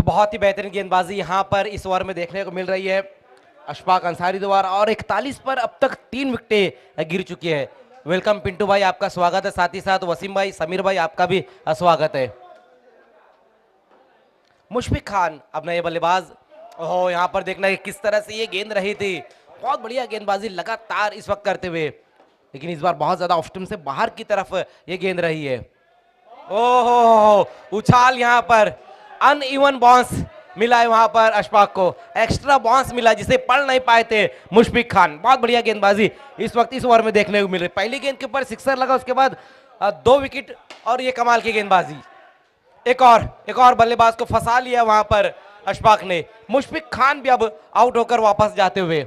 तो बहुत ही बेहतरीन गेंदबाजी यहां पर इस ओवर में देखने को मिल रही है अशफाक अंसारी द्वारा, और 41 पर अब तक 3 विकेटें गिर चुकी है। वेलकम पिंटू भाई, आपका स्वागत है। साथ ही साथ वसीम भाई, समीर भाई, आपका भी स्वागत है। मुशफिक खान अब नए बल्लेबाज। ओहो, यहां पर देखना है किस तरह से ये गेंद रही थी। बहुत बढ़िया गेंदबाजी लगातार इस वक्त करते हुए, लेकिन इस बार बहुत ज्यादा ऑफ स्टंप से बाहर की तरफ ये गेंद रही है। ओहो, उछाल यहां पर अनइवन बाउंस मिला है वहां पर अशफाक को, एक्स्ट्रा बाउंस मिला जिसे पढ़ नहीं पाए थे मुशफिक खान। बहुत बढ़िया गेंदबाजी इस वक्त इस ओवर में देखने को मिल रही। पहली गेंद के ऊपर सिक्सर लगा, उसके बाद 2 विकेट, और ये कमाल की गेंदबाजी। एक और बल्लेबाज को फंसा लिया वहां पर अशफाक ने। मुशफिक खान भी अब आउट होकर वापस जाते हुए।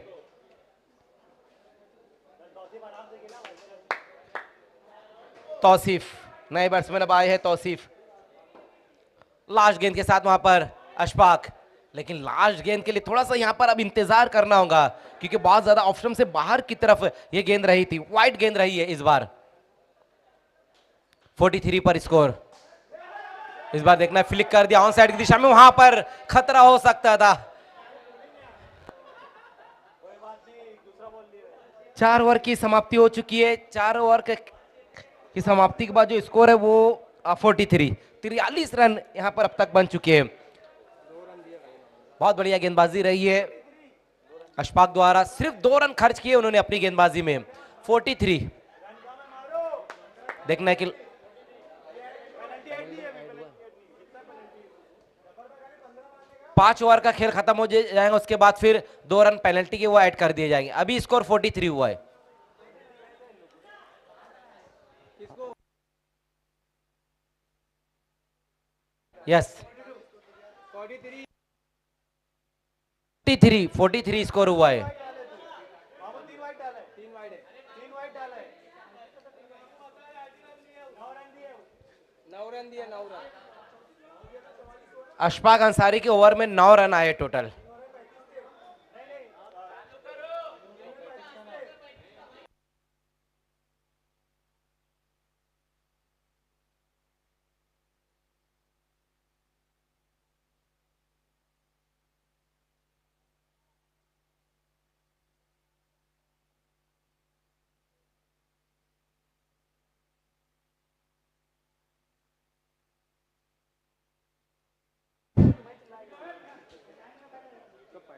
तौसीफ, नए बैट्समैन अब आए हैं तौसीफ। लास्ट गेंद के साथ वहां पर अशफाक, लेकिन लास्ट गेंद के लिए थोड़ा सा यहां पर अब इंतजार करना होगा, क्योंकि बहुत ज्यादा ऑप्शन से बाहर की तरफ ये गेंद रही थी। वाइड गेंद रही है इस बार। 43 पर स्कोर। इस बार देखना फ्लिक कर दिया ऑन साइड की दिशा में, वहां पर खतरा हो सकता था। 4 ओवर की समाप्ति हो चुकी है। 4 ओवर की समाप्ति के बाद जो स्कोर है वो 43 रन यहां पर अब तक बन चुके हैं। बहुत बढ़िया गेंदबाजी रही है अशफाक द्वारा। सिर्फ 2 रन खर्च किए उन्होंने अपनी गेंदबाजी में। 43 देखना है कि 5 ओवर का खेल खत्म हो जाएगा, उसके बाद फिर 2 रन पेनल्टी के वो ऐड कर दिए जाएंगे। अभी स्कोर 43 हुआ है। यस, 43 स्कोर हुआ है। अशफाक अंसारी के ओवर में 9 रन आए टोटल।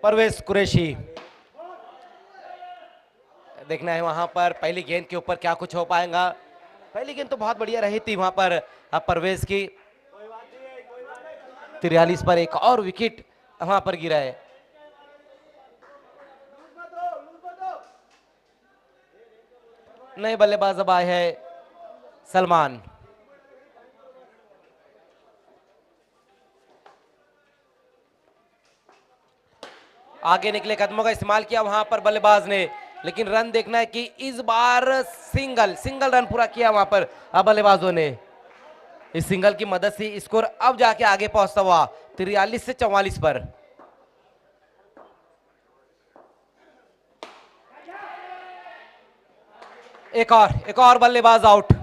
परवेज कुरैशी, देखना है वहां पर पहली गेंद के ऊपर क्या कुछ हो पाएगा। पहली गेंद तो बहुत बढ़िया रही थी वहां पर परवेज की। 43 पर एक और विकेट वहां पर गिरा है। नए बल्लेबाज अब आए हैं सलमान। आगे निकले कदमों का इस्तेमाल किया वहां पर बल्लेबाज ने, लेकिन रन देखना है कि इस बार सिंगल रन पूरा किया वहां पर बल्लेबाजों ने। इस सिंगल की मदद से स्कोर अब जाके आगे पहुंचता हुआ 43 से 44 पर। एक और बल्लेबाज आउट।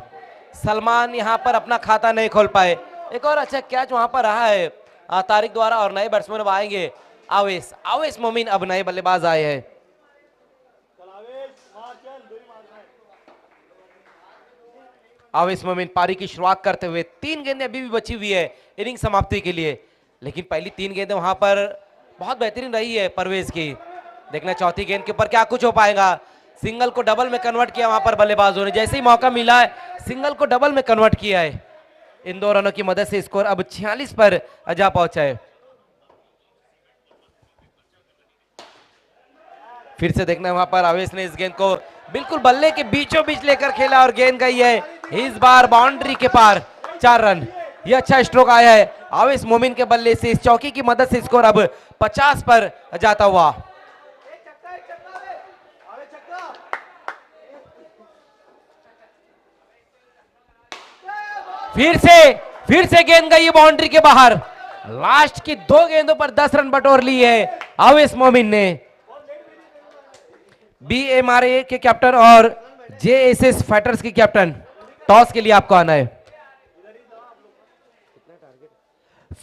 सलमान यहां पर अपना खाता नहीं खोल पाए। एक और अच्छा कैच वहां पर रहा है तारिक द्वारा, और नए बैट्समैन अब आएंगे। आवेश मोमिन अब नए बल्लेबाज आए हैं। आवेश मोमिन पारी की शुरुआत करते हुए। 3 गेंदें अभी भी बची हुई है इनिंग समाप्ति के लिए, लेकिन पहली 3 गेंदें वहां पर बहुत बेहतरीन रही है परवेज की। देखना चौथी गेंद के ऊपर क्या कुछ हो पाएगा। सिंगल को डबल में कन्वर्ट किया वहां पर बल्लेबाजों ने। जैसे ही मौका मिला है सिंगल को डबल में कन्वर्ट किया है। इन 2 रनों की मदद से स्कोर अब 46 पर जा पहुंचा है। फिर से देखना है वहां पर आवेश ने इस गेंद को बिल्कुल बल्ले के बीचों बीच लेकर खेला, और गेंद गई है इस बार बाउंड्री के पार। 4 रन, यह अच्छा स्ट्रोक आया है आवेश मोमिन के बल्ले से। इस चौकी की मदद से स्कोर अब 50 पर जाता हुआ। फिर से गेंद गई बाउंड्री के बाहर। लास्ट की 2 गेंदों पर 10 रन बटोर लिए है आवेश मोमिन ने। BMRA के कैप्टन और JSS फाइटर्स के कैप्टन, टॉस के लिए आपको आना है।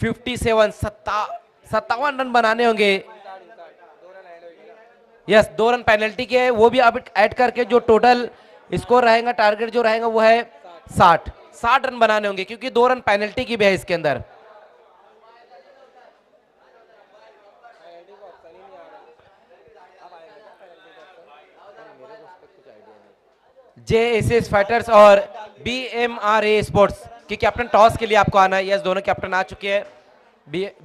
57 57 रन बनाने होंगे। यस, 2 रन पेनल्टी के, वो भी अब ऐड करके जो टोटल स्कोर रहेगा, टारगेट जो रहेगा वो है 60 रन बनाने होंगे, क्योंकि 2 रन पेनल्टी की भी है इसके अंदर। जेएसएस फाइटर्स और बीएमआरए स्पोर्ट्स की कैप्टन टॉस के लिए आपको आना है। यस, दोनों कैप्टन आ चुके हैं।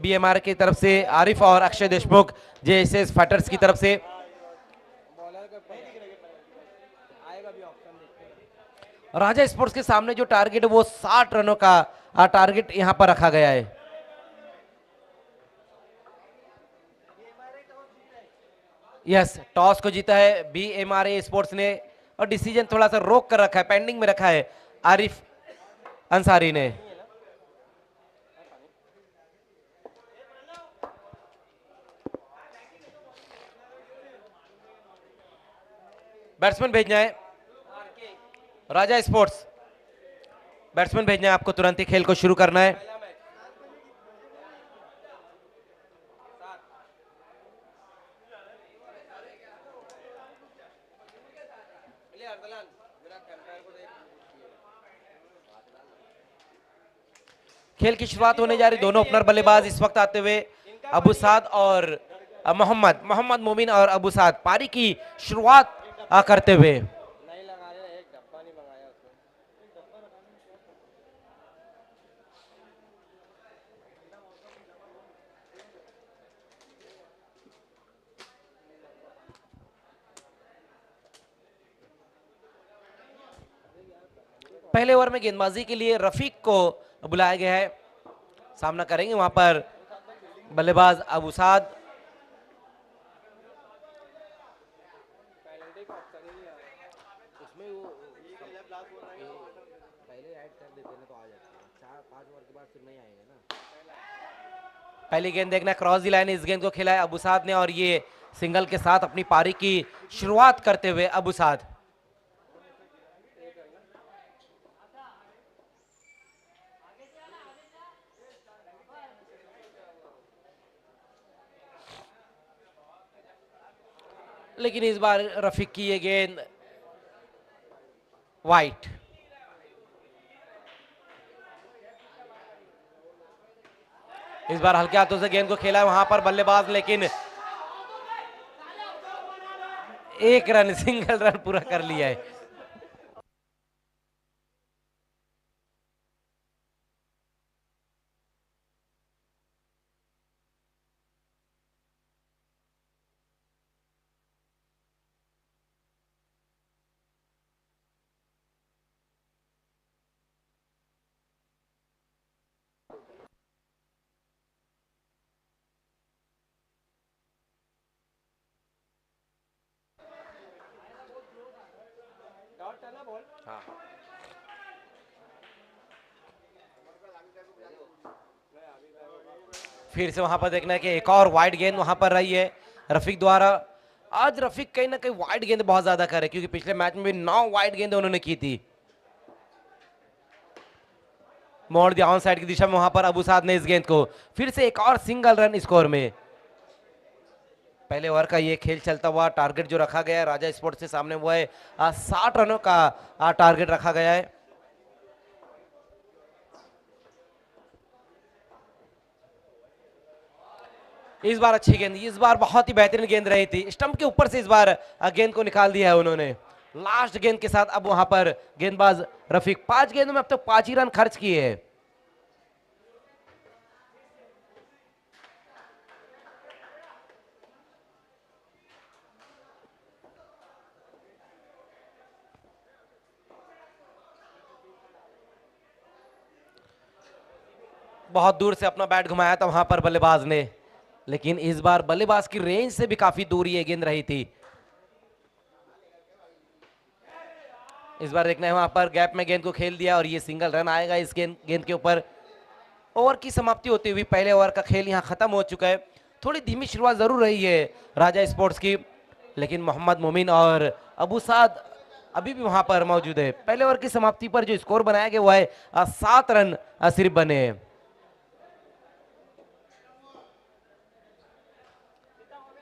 बीएमआर की तरफ से आरिफ और अक्षय देशमुख, जेएसएस फाइटर्स की तरफ से। राजा स्पोर्ट्स के सामने जो टारगेट है वो 60 रनों का टारगेट यहां पर रखा गया है। यस, टॉस को जीता है बीएमआरए स्पोर्ट्स ने, और डिसीजन थोड़ा सा रोक कर रखा है, पेंडिंग में रखा है आरिफ अंसारी ने। बैट्समैन भेजना है राजा स्पोर्ट्स, बैट्समैन भेजना है आपको, तुरंत ही खेल को शुरू करना है। खेल की शुरुआत होने जा रही, दोनों ओपनर बल्लेबाज इस वक्त आते हुए अबू साद और मोहम्मद मोमिन और अबू साद पारी की शुरुआत करते हुए। पहले ओवर में गेंदबाजी के लिए रफीक को बुलाया गया है, सामना करेंगे वहां पर बल्लेबाज अबू साद। पहली गेंद देखना, क्रॉस दी लाइन, इस गेंद को खेला है अबू साद ने, और ये सिंगल के साथ अपनी पारी की शुरुआत करते हुए अबू साद। लेकिन इस बार रफीक की ये गेंद वाइट। इस बार हल्के हाथों से गेंद को खेला है वहां पर बल्लेबाज, लेकिन एक रन, सिंगल रन पूरा कर लिया है। हाँ। फिर से वहां पर देखना है कि एक और वाइड गेंद वहां पर रही है रफीक द्वारा। आज रफीक कहीं ना कहीं वाइड गेंद बहुत ज्यादा करे, क्योंकि पिछले मैच में भी 9 वाइड गेंद उन्होंने की थी। मोड़ दिया ऑन साइड की दिशा में वहां पर अबू साद ने इस गेंद को, फिर से एक और सिंगल रन स्कोर में। पहले ओवर का ये खेल चलता हुआ, टारगेट जो रखा गया है राजा स्पोर्ट्स के सामने वो है 60 रनों का टारगेट रखा गया है। इस बार अच्छी गेंद, इस बार बहुत ही बेहतरीन गेंद रही थी, स्टंप के ऊपर से इस बार गेंद को निकाल दिया है उन्होंने लास्ट गेंद के साथ। अब वहां पर गेंदबाज रफीक 5 गेंदों में अब तक 5 ही रन खर्च किए हैं। बहुत दूर से अपना बैट घुमाया था वहां पर बल्लेबाज ने, लेकिन इस बार बल्लेबाज की रेंज से भी काफी दूर ये गेंद रही थी। इस बार देखना है वहां पर गैप में गेंद को खेल दिया और ये सिंगल रन आएगा इस गेंद के ऊपर। ओवर की समाप्ति होती हुई पहले ओवर का खेल यहां खत्म हो चुका है। थोड़ी धीमी शुरुआत जरूर रही है राजा स्पोर्ट्स की, लेकिन मोहम्मद मोमिन और अबू साद अभी भी वहां पर मौजूद है। पहले ओवर की समाप्ति पर जो स्कोर बनाया गया वो है 7 रन सिर्फ बने हैं।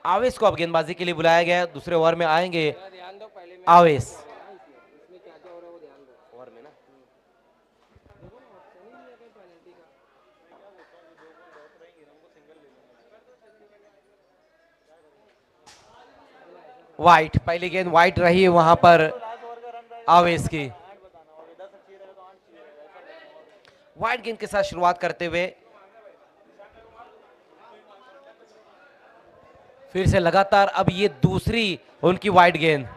आवेश को अब गेंदबाजी के लिए बुलाया गया है। दूसरे ओवर में आएंगे आवेश। ओवर में ना वाइट, पहली गेंद वाइट रही है वहां पर आवेश की। वाइट गेंद के साथ शुरुआत करते हुए फिर से लगातार अब ये दूसरी उनकी वाइट गेंद।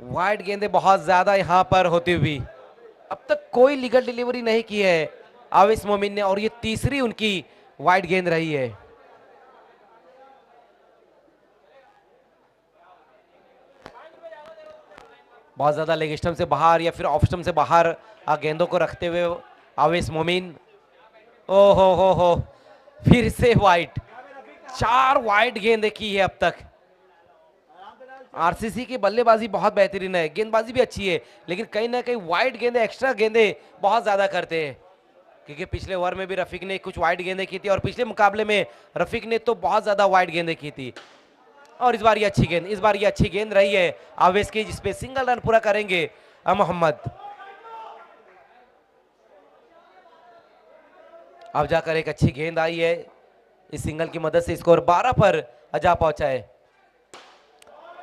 वाइट गेंदें बहुत ज्यादा यहां पर होती हुई। अब तक कोई लीगल डिलीवरी नहीं की है आवेश मोमिन ने, और ये तीसरी उनकी वाइट गेंद रही है। बहुत ज्यादा लेग स्टंप से बाहर या फिर ऑफ स्टंप से बाहर गेंदों को रखते हुए आवेश मोमिन। ओ हो, फिर से वाइट। 4 वाइट गेंदें की है अब तक। आरसीसी की बल्लेबाजी बहुत बेहतरीन है, गेंदबाजी भी अच्छी है, लेकिन कहीं ना कहीं वाइट गेंदें, एक्स्ट्रा गेंदें बहुत ज्यादा करते हैं। क्योंकि पिछले ओवर में भी रफीक ने कुछ वाइट गेंदें की थी और पिछले मुकाबले में रफीक ने तो बहुत ज्यादा वाइट गेंदें की थी। और इस बार ये अच्छी गेंद, इस बार ये अच्छी गेंद रही है आवेश की, जिसपे सिंगल रन पूरा करेंगे मोहम्मद। अब जाकर एक अच्छी गेंद आई है, इस सिंगल की मदद से स्कोर 12 पर जा पहुंचा है।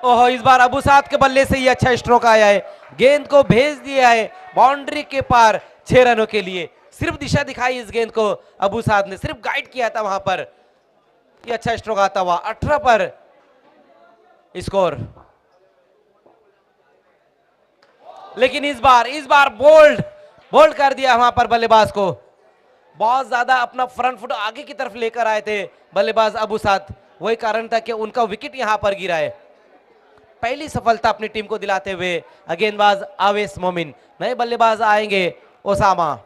ओहो, इस बार अबू साद के बल्ले से ये अच्छा स्ट्रोक आया है, गेंद को भेज दिया है बाउंड्री के पार 6 रनों के लिए। सिर्फ दिशा दिखाई इस गेंद को अबू साद ने, सिर्फ गाइड किया था वहां पर, ये अच्छा स्ट्रोक आता हुआ 18 पर स्कोर। लेकिन इस बार बोल्ड कर दिया वहां पर बल्लेबाज को। बहुत ज्यादा अपना फ्रंट फुट आगे की तरफ लेकर आए थे बल्लेबाज अबू साद, वही कारण था कि उनका विकेट यहां पर गिरा है। पहली सफलता अपनी टीम को दिलाते हुए गेंदबाज आवेश मोमिन। नए बल्लेबाज आएंगे ओसामा।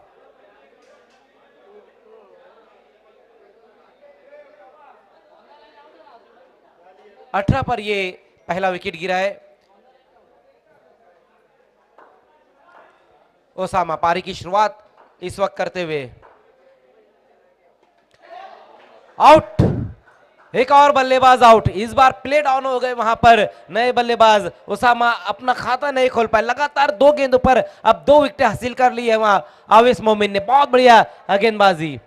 अठारह पर ये पहला विकेट गिरा है। ओसामा पारी की शुरुआत इस वक्त करते हुए आउट, एक और बल्लेबाज आउट। इस बार प्ले डाउन हो गए वहां पर नए बल्लेबाज ओसामा, अपना खाता नहीं खोल पाए। लगातार 2 गेंदों पर अब 2 विकेट हासिल कर ली है वहां आवेश मोमिन ने, बहुत बढ़िया गेंदबाजी।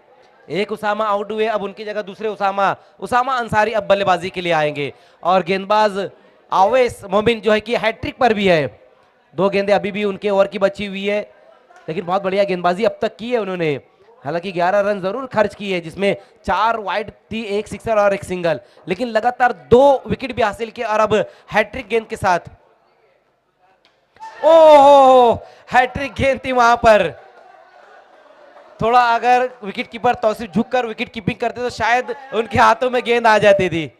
एक उसामा आउट हुए, अब उनकी जगह दूसरे उसामा अंसारी अब बल्लेबाजी के लिए आएंगे। और गेंदबाज आवेश मोमिन जो है कि हैट्रिक पर भी है, 2 गेंदें अभी भी उनके ओवर की बची हुई है, लेकिन बहुत बढ़िया गेंदबाजी अब तक की है उन्होंने। हालांकि 11 रन जरूर खर्च किए, जिसमें 4 वाइड थी, 1 सिक्सर और 1 सिंगल, लेकिन लगातार 2 विकेट भी हासिल किए और अब हैट्रिक गेंद के साथ। ओहो, हैट्रिक गेंद थी वहां पर। थोड़ा अगर विकेट कीपर तौसीफ झुककर विकेट कीपिंग करते तो शायद उनके हाथों में गेंद आ जाती थी।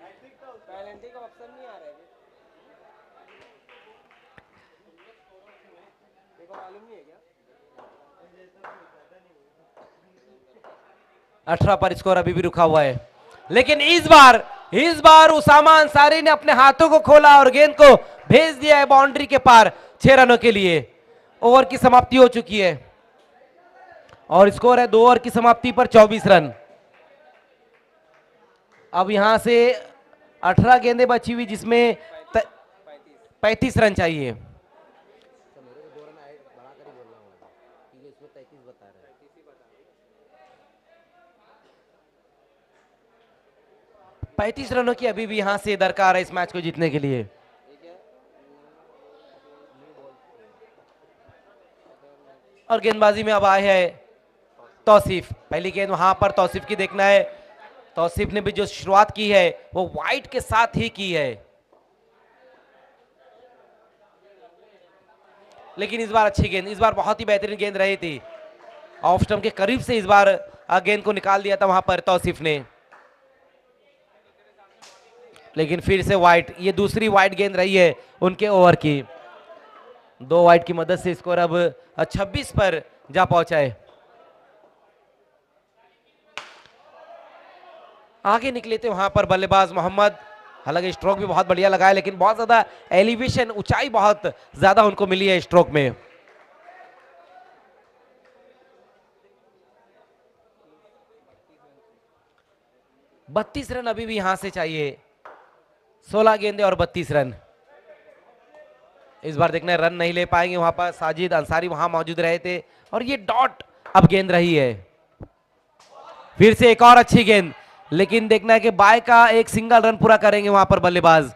18 पर स्कोर अभी भी रुका हुआ है, लेकिन इस बार उसामा अंसारी ने अपने हाथों को खोला और गेंद को भेज दिया है बाउंड्री के पार 6 रनों के लिए। ओवर की समाप्ति हो चुकी है और स्कोर है 2 ओवर की समाप्ति पर 24 रन। अब यहां से 18 गेंदें बची हुई, जिसमें 35 रन चाहिए। 35 रनों की अभी भी यहां से दरकार है इस मैच को जीतने के लिए। और गेंदबाजी में अब आए हैं तौसीफ। पहली गेंद वहां पर तौसीफ की देखना है। तौसीफ ने भी जो शुरुआत की है वो वाइट के साथ ही की है, लेकिन इस बार अच्छी गेंद, इस बार बहुत ही बेहतरीन गेंद रही थी। ऑफ स्टंप के करीब से इस बार गेंद को निकाल दिया था वहां पर तौसीफ ने, लेकिन फिर से वाइट। ये दूसरी वाइट गेंद रही है उनके ओवर की। 2 वाइट की मदद से स्कोर अब 26 पर जा पहुंचा है। आगे निकले थे वहां पर बल्लेबाज मोहम्मद। हालांकि स्ट्रोक भी बहुत बढ़िया लगाया, लेकिन बहुत ज्यादा एलिवेशन, ऊंचाई बहुत ज्यादा उनको मिली है स्ट्रोक में। 32 रन अभी भी यहां से चाहिए। 16 गेंदे और 32 रन। इस बार देखना रन नहीं ले पाएंगे, वहां पर साजिद अंसारी वहां मौजूद रहे थे और ये डॉट अब गेंद रही है। फिर से एक और अच्छी गेंद, लेकिन देखना है कि बाय का एक सिंगल रन पूरा करेंगे वहां पर बल्लेबाज।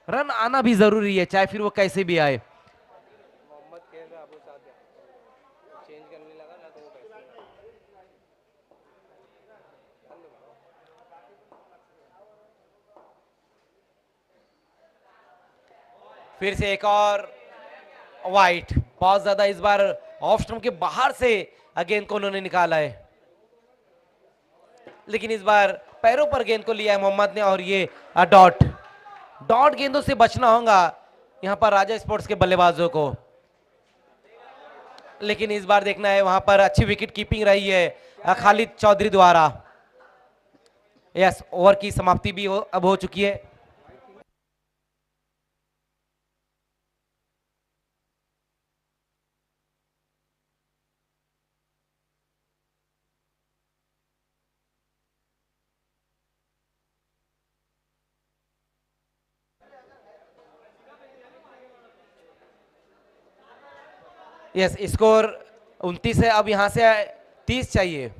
रन आना भी जरूरी है, चाहे फिर वो कैसे भी आए। फिर से एक और वाइट, बहुत ज्यादा इस बार ऑफ स्टंप के बाहर से गेंद को उन्होंने निकाला है, लेकिन इस बार पैरों पर गेंद को लिया है मोहम्मद ने और ये डॉट। डॉट गेंदों से बचना होगा यहां पर राजा स्पोर्ट्स के बल्लेबाजों को, लेकिन इस बार देखना है वहां पर अच्छी विकेट कीपिंग रही है खालिद चौधरी द्वारा। यस, ओवर की समाप्ति भी अब हो चुकी है। यस, स्कोर 29 है, अब यहां से 30 चाहिए।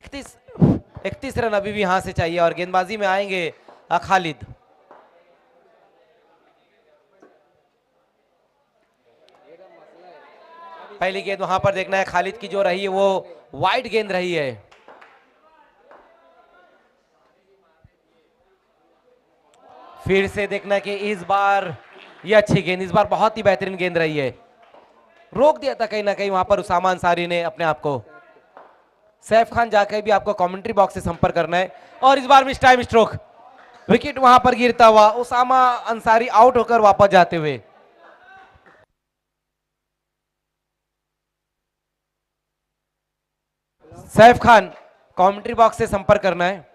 इकतीस 31 रन अभी भी यहां से चाहिए और गेंदबाजी में आएंगे खालिद। पहली गेंद वहां पर देखना है खालिद की जो रही है वो वाइड गेंद रही है। फिर से देखना कि इस बार ये अच्छी गेंद, इस बार बहुत ही बेहतरीन गेंद रही है। रोक दिया था कहीं ना कहीं वहां पर उसामा अंसारी ने अपने आप को। सैफ खान जाकर भी आपको कमेंट्री बॉक्स से संपर्क करना है। और इस बार मिस टाइम स्ट्रोक, विकेट वहां पर गिरता हुआ उसामा अंसारी आउट होकर वापस जाते हुए। सैफ खान कमेंट्री बॉक्स से संपर्क करना है।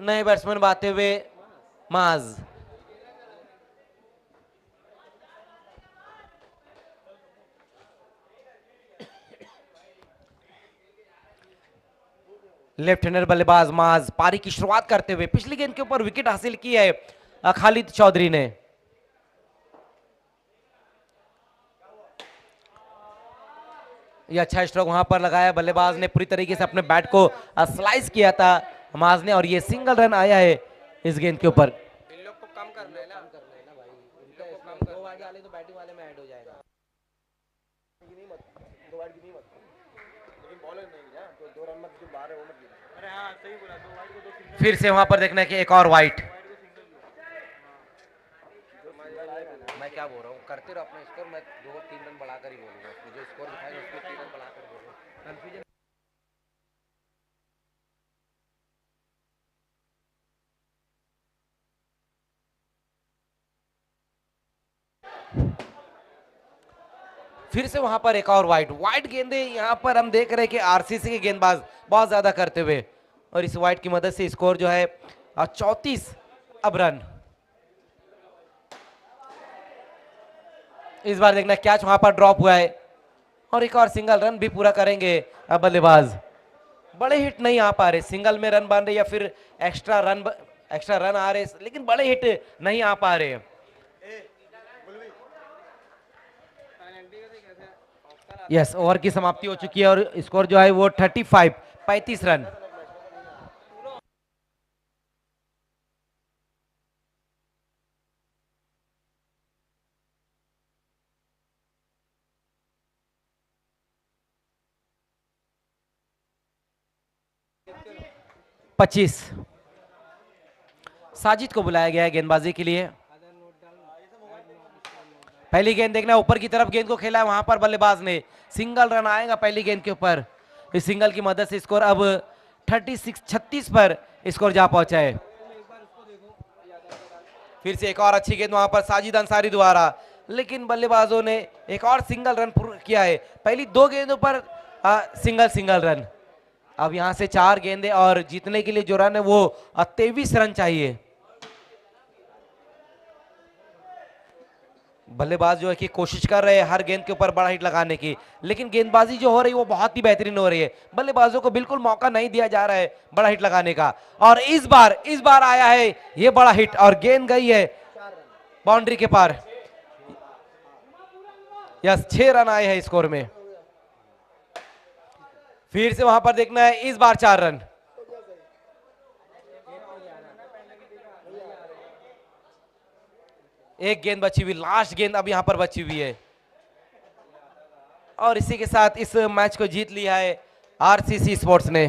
नए बैट्समैन बाते हुए माज। लेफ्ट हैंडर बल्लेबाज माज पारी की शुरुआत करते हुए पिछली गेंद के ऊपर विकेट हासिल की है खालिद चौधरी ने। ये अच्छा स्ट्रोक वहां पर लगाया, बल्लेबाज ने पूरी तरीके से अपने बैट को स्लाइस किया था माज ने और ये सिंगल रन आया है इस गेंद के ऊपर। इन लोग को कम करना है ना भाई, इनका 2 ओवर डाले तो बैटिंग वाले में ऐड हो जाएगा। फिर से वहां पर देखना है कि एक और वाइट। मैं क्या बोल रहा हूँ, करते रहो अपना स्कोर, मैं 2-3 रन बढ़ाकर ही बोलूंगा, जो स्कोर दिखाएगा उसको 3 रन बढ़ाकर बोलूंगा, कंफ्यूजन। फिर से वहां पर एक और वाइट। वाइट गेंदे यहां पर हम देख रहे हैं कि आरसीसी के गेंदबाज बहुत ज्यादा करते हुए, और इस वाइट की मदद से स्कोर जो है 34 अब रन। इस बार देखना कैच वहां पर ड्रॉप हुआ है और एक और सिंगल रन भी पूरा करेंगे बल्लेबाज। बड़े हिट नहीं आ पा रहे, सिंगल में रन बन रहे या फिर एक्स्ट्रा रन आ रहे, लेकिन बड़े हिट नहीं आ पा रहे। यस, ओवर की समाप्ति हो चुकी है और स्कोर जो है वो 35 रन। पच्चीस साजिद को बुलाया गया है गेंदबाजी के लिए। पहली गेंद देखना ऊपर की तरफ गेंद को खेला है, वहां पर बल्लेबाज ने सिंगल रन आएगा पहली गेंद के ऊपर। इस सिंगल की मदद से स्कोर अब 36 पर स्कोर जा पहुंचा है। फिर से एक और अच्छी गेंद वहां पर साजिद अंसारी द्वारा, लेकिन बल्लेबाजों ने एक और सिंगल रन पूरा किया है। पहली 2 गेंदों पर सिंगल रन। अब यहां से 4 गेंदें और जीतने के लिए जो रन है वो 23 रन चाहिए। बल्लेबाज जो है कि कोशिश कर रहे हैं हर गेंद के ऊपर बड़ा हिट लगाने की, लेकिन गेंदबाजी जो हो रही है वो बहुत ही बेहतरीन हो रही है। बल्लेबाजों को बिल्कुल मौका नहीं दिया जा रहा है बड़ा हिट लगाने का। और इस बार आया है ये बड़ा हिट और गेंद गई है बाउंड्री के पार। यस, 6 रन आए हैं स्कोर में। फिर से वहां पर देखना है इस बार 4 रन। एक गेंद बची हुई, लास्ट गेंद अब यहां पर बची हुई है और इसी के साथ इस मैच को जीत लिया है आरसीसी स्पोर्ट्स ने।